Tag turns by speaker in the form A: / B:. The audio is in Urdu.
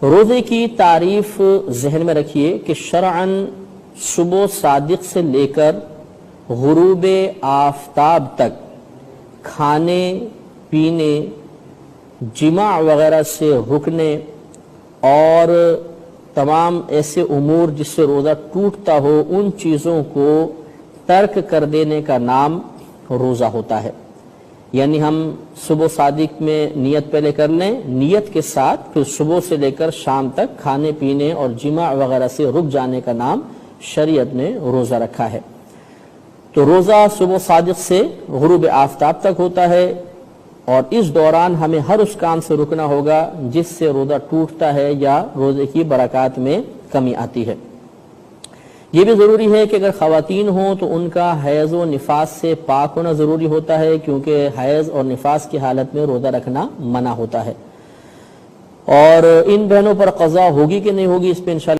A: روزے کی تعریف ذہن میں رکھیے کہ شرعاً صبح صادق سے لے کر غروب آفتاب تک کھانے پینے، جماع وغیرہ سے رکنے اور تمام ایسے امور جس سے روزہ ٹوٹتا ہو ان چیزوں کو ترک کر دینے کا نام روزہ ہوتا ہے۔ یعنی ہم صبح صادق میں نیت پہلے کر لیں، نیت کے ساتھ پھر صبح سے لے کر شام تک کھانے پینے اور جماع وغیرہ سے رک جانے کا نام شریعت نے روزہ رکھا ہے۔ تو روزہ صبح صادق سے غروب آفتاب تک ہوتا ہے، اور اس دوران ہمیں ہر اس کام سے رکنا ہوگا جس سے روزہ ٹوٹتا ہے یا روزے کی برکات میں کمی آتی ہے۔ یہ بھی ضروری ہے کہ اگر خواتین ہوں تو ان کا حیض و نفاس سے پاک ہونا ضروری ہوتا ہے، کیونکہ حیض اور نفاس کی حالت میں روزہ رکھنا منع ہوتا ہے۔ اور ان بہنوں پر قضا ہوگی کہ نہیں ہوگی، اس پہ انشاءاللہ